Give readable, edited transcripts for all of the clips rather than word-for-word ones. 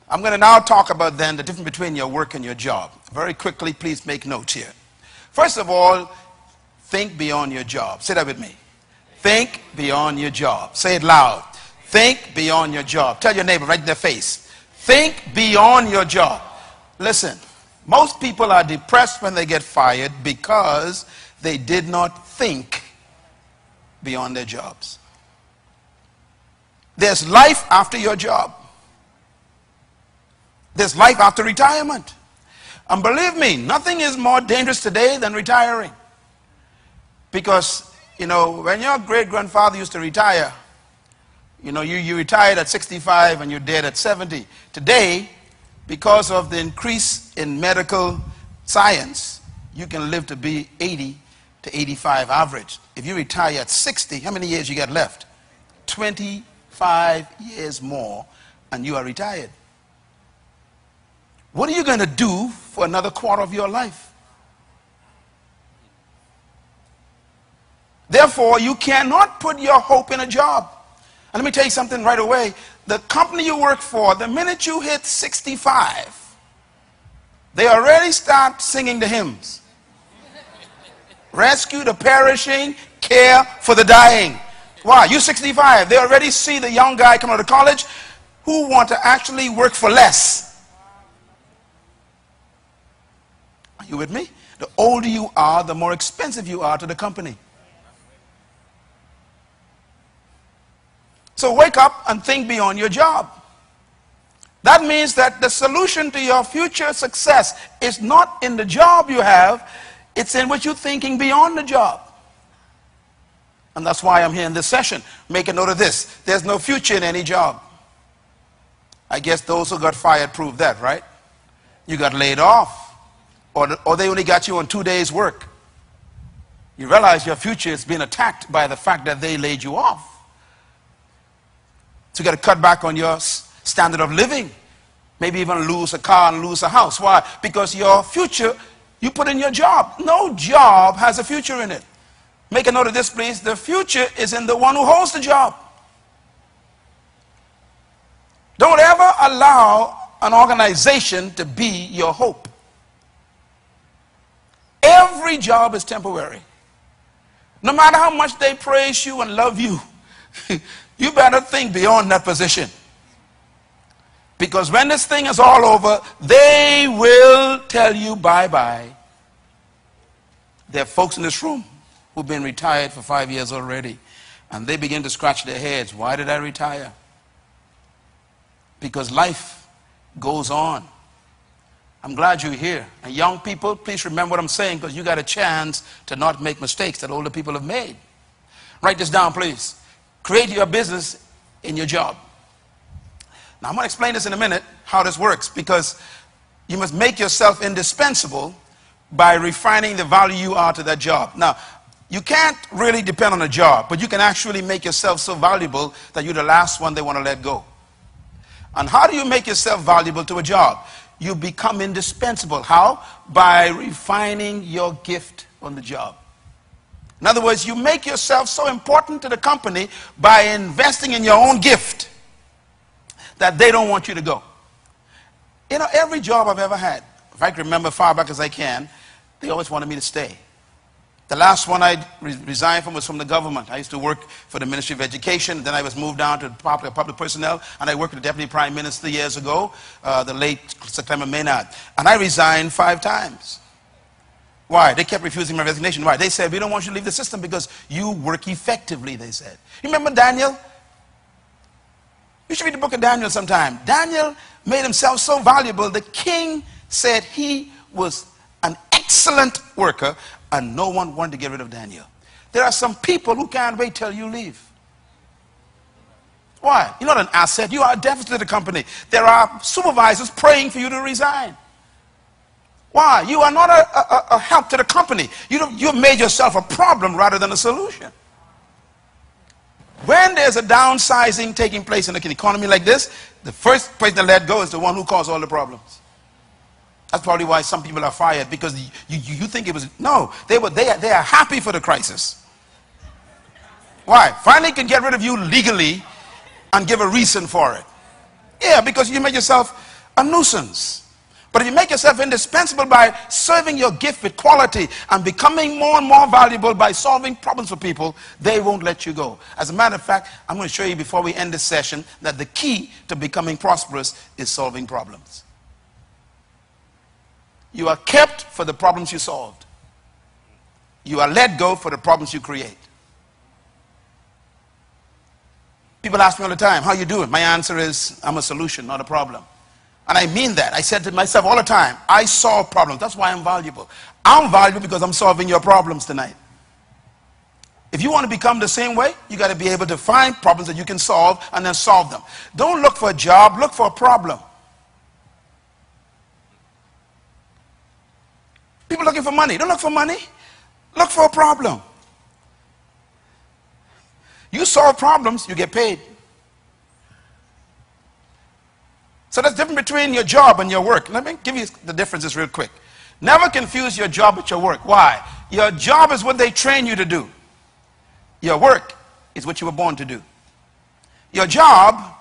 I'm going to now talk about then the difference between your work and your job. Very quickly, please make notes here. First of all, think beyond your job. Say that with me. Think beyond your job. Say it loud. Think beyond your job. Tell your neighbor right in their face. Think beyond your job. Listen, most people are depressed when they get fired because they did not think beyond their jobs. There's life after your job. There's life after retirement. And believe me, nothing is more dangerous today than retiring. Because, you know, when your great-grandfather used to retire, you know, you retired at 65 and you're dead at 70. Today, because of the increase in medical science, you can live to be 80 to 85 average. If you retire at 60, how many years you got left? 25 years more and you are retired. What are you going to do for another quarter of your life? Therefore, you cannot put your hope in a job. And let me tell you something right away. The company you work for, the minute you hit 65, they already start singing the hymns. Rescue the perishing, care for the dying. Why? You're 65. They already see the young guy coming out of college who want to actually work for less. Are you with me? The older you are, the more expensive you are to the company. So wake up and think beyond your job. That means that the solution to your future success is not in the job you have, it's in what you're thinking beyond the job. And that's why I'm here in this session. Make a note of this. There's no future in any job. I guess those who got fired prove that, right? You got laid off. Or they only got you on 2 days' work. You realize your future is being attacked by the fact that they laid you off. So you got to cut back on your standard of living. Maybe even lose a car and lose a house. Why? Because your future, you put in your job. No job has a future in it. Make a note of this, please. The future is in the one who holds the job. Don't ever allow an organization to be your hope. Every job is temporary. No matter how much they praise you and love you, you better think beyond that position. Because when this thing is all over, they will tell you bye-bye. There are folks in this room who've been retired for 5 years already. And they begin to scratch their heads. Why did I retire? Because life goes on. I'm glad you're here. And young people, please remember what I'm saying, because you got a chance to not make mistakes that older people have made. Write this down, please. Create your business in your job. Now, I'm going to explain this in a minute, how this works, because you must make yourself indispensable by refining the value you are to that job. Now, you can't really depend on a job, but you can actually make yourself so valuable that you're the last one they want to let go. And how do you make yourself valuable to a job? You become indispensable. How? By refining your gift on the job. In other words, you make yourself so important to the company by investing in your own gift that they don't want you to go. You know, every job I've ever had, if I can remember far back as I can, they always wanted me to stay. The last one I resigned from was from the government. I used to work for the Ministry of Education. Then I was moved down to public personnel, and I worked with the Deputy Prime Minister years ago, the late Sir Clement Maynard. And I resigned 5 times. Why? They kept refusing my resignation. Why? They said, we don't want you to leave the system because you work effectively, they said. You remember Daniel? You should read the book of Daniel sometime. Daniel made himself so valuable, the king said he was an excellent worker, and no one wanted to get rid of Daniel. There are some people who can't wait till you leave. Why? You're not an asset. You are a deficit to the company. There are supervisors praying for you to resign. Why? You are not a help to the company. You've made yourself a problem rather than a solution. When there's a downsizing taking place in an economy like this, the first person to let go is the one who caused all the problems. That's probably why some people are fired, because you think it was, no, they are happy for the crisis. Why? Finally can get rid of you legally and give a reason for it. Yeah, because you made yourself a nuisance. But if you make yourself indispensable by serving your gift with quality and becoming more and more valuable by solving problems for people, they won't let you go. As a matter of fact, I'm going to show you before we end this session that the key to becoming prosperous is solving problems. You are kept for the problems you solved. You are let go for the problems you create. People ask me all the time, how you doing? My answer is, I'm a solution, not a problem. And I mean that. I said to myself all the time, I solve problems. That's why I'm valuable. I'm valuable because I'm solving your problems tonight. If you want to become the same way, you got to be able to find problems that you can solve and then solve them. Don't look for a job, look for a problem. People looking for money. Don't look for money. Look for a problem. You solve problems, you get paid. So that's different between your job and your work. Let me give you the differences real quick. Never confuse your job with your work. Why? Your job is what they train you to do. Your work is what you were born to do. Your job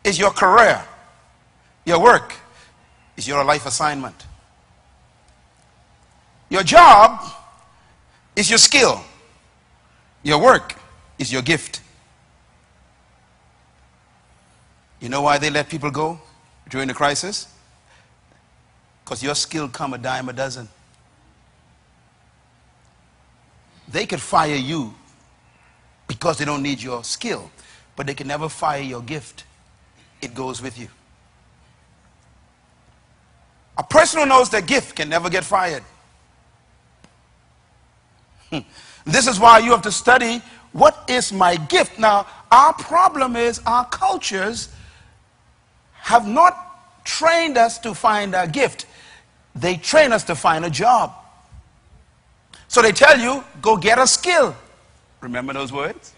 is your career. Your work is your life assignment. Your job is your skill. Your work is your gift. You know why they let people go during the crisis? Because your skill come a dime a dozen. They could fire you because they don't need your skill, but they can never fire your gift. It goes with you. A person who knows their gift can never get fired. This is why you have to study, what is my gift? Now, our problem is our cultures have not trained us to find our gift. They train us to find a job. So they tell you, go get a skill. Remember those words?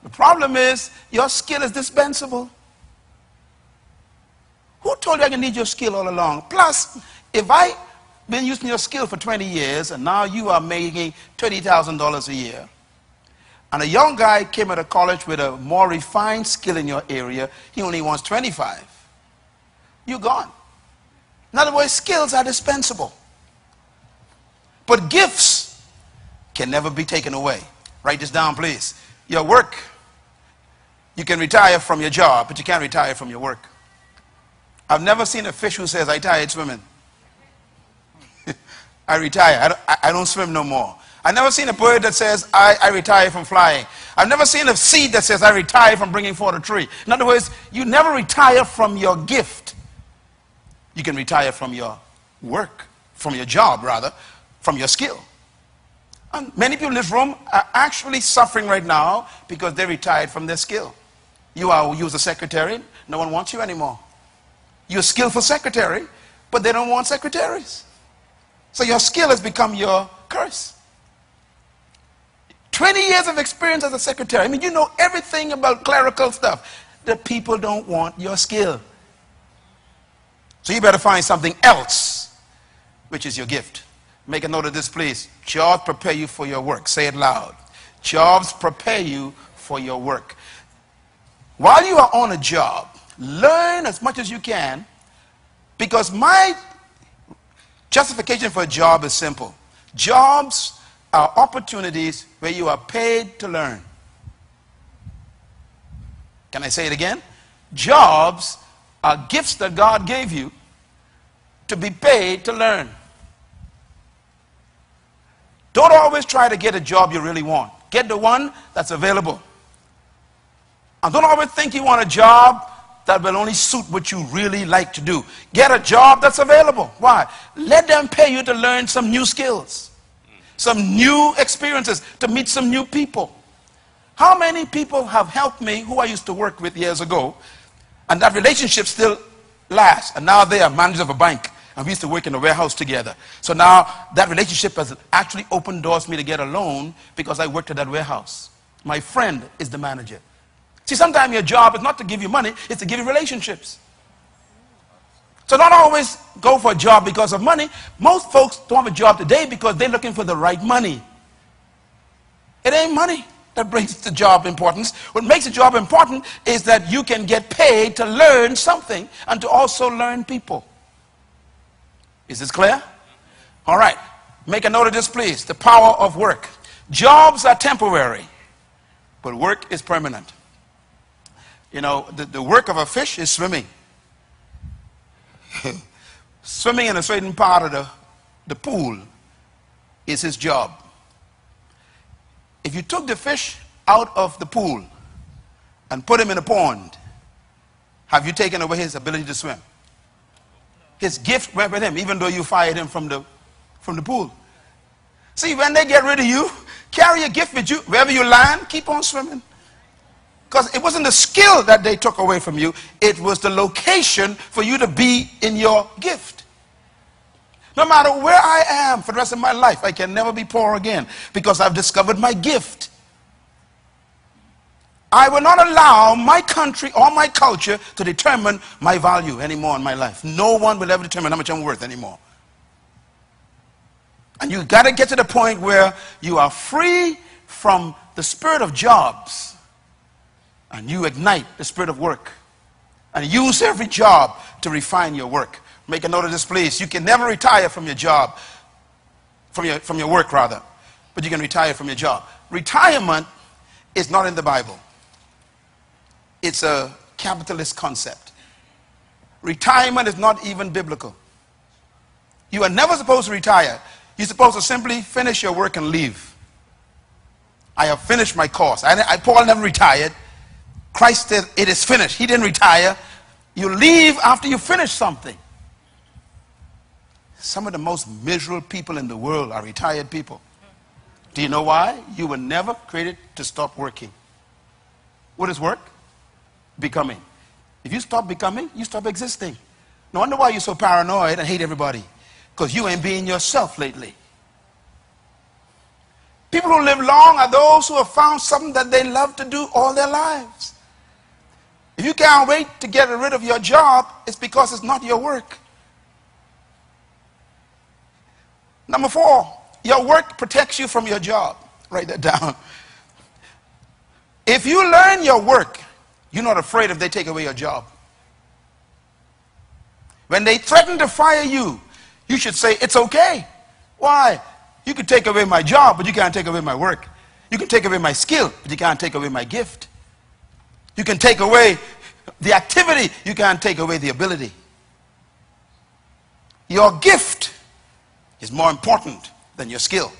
The problem is, your skill is dispensable. Who told you I can need your skill all along? Plus, if I've been using your skill for 20 years and now you are making $20,000 a year, and a young guy came out of college with a more refined skill in your area, he only wants 25. You're gone. In other words, skills are dispensable. But gifts can never be taken away. Write this down, please. Your work, you can retire from your job, but you can't retire from your work. I've never seen a fish who says, I tired swimming. I retire. I don't swim no more. I've never seen a bird that says, I retire from flying. I've never seen a seed that says, I retire from bringing forth a tree. In other words, you never retire from your gift. You can retire from your work, from your job, rather, from your skill. And many people in this room are actually suffering right now because they retired from their skill. You was a secretary, no one wants you anymore. You're a skillful secretary, but they don't want secretaries. So your skill has become your curse. 20 years of experience as a secretary. I mean, you know everything about clerical stuff. The people don't want your skill. So you better find something else, which is your gift. Make a note of this, please. Jobs prepare you for your work. Say it loud. Jobs prepare you for your work. While you are on a job, learn as much as you can, because my justification for a job is simple. Jobs are opportunities where you are paid to learn. Can I say it again? Jobs are gifts that God gave you to be paid to learn. Don't always try to get a job you really want. Get the one that's available. And don't always think you want a job that will only suit what you really like to do. Get a job that's available. Why? Let them pay you to learn some new skills, some new experiences, to meet some new people. How many people have helped me who I used to work with years ago, and that relationship still lasts, and now they are managers of a bank, and we used to work in a warehouse together. So now that relationship has actually opened doors for me to get a loan because I worked at that warehouse. My friend is the manager. See, sometimes your job is not to give you money, it's to give you relationships. So don't always go for a job because of money. Most folks don't have a job today because they're looking for the right money. It ain't money that brings the job importance. What makes the job important is that you can get paid to learn something and to also learn people. Is this clear? All right. Make a note of this, please. The power of work. Jobs are temporary, but work is permanent. You know, the work of a fish is swimming. Swimming in a certain part of the pool is his job. If you took the fish out of the pool and put him in a pond, have you taken away his ability to swim? His gift went with him, even though you fired him from the pool. See, when they get rid of you, carry your gift with you. Wherever you land, keep on swimming. Because it wasn't the skill that they took away from you. It was the location for you to be in your gift. No matter where I am for the rest of my life, I can never be poor again because I've discovered my gift. I will not allow my country or my culture to determine my value anymore in my life. No one will ever determine how much I'm worth anymore. And you got to get to the point where you are free from the spirit of jobs and you ignite the spirit of work and use every job to refine your work. Make a note of this, please. You can never retire from your job, from your work rather, but you can retire from your job. Retirement is not in the Bible. It's a capitalist concept. Retirement is not even biblical. You are never supposed to retire. You're supposed to simply finish your work and leave. I have finished my course. Paul never retired. Christ said it is finished. He didn't retire. You leave after you finish something. Some of the most miserable people in the world are retired people. Do you know why? You were never created to stop working. What is work? Becoming. If you stop becoming, you stop existing. No wonder why you're so paranoid and hate everybody. Because you ain't being yourself lately. People who live long are those who have found something that they love to do all their lives. If you can't wait to get rid of your job, it's because it's not your work. Number 4, your work protects you from your job. Write that down. If you learn your work, you're not afraid if they take away your job. When they threaten to fire you, you should say, it's okay. Why? You can take away my job, but you can't take away my work. You can take away my skill, but you can't take away my gift. You can take away the activity, you can't take away the ability. Your gift is more important than your skill.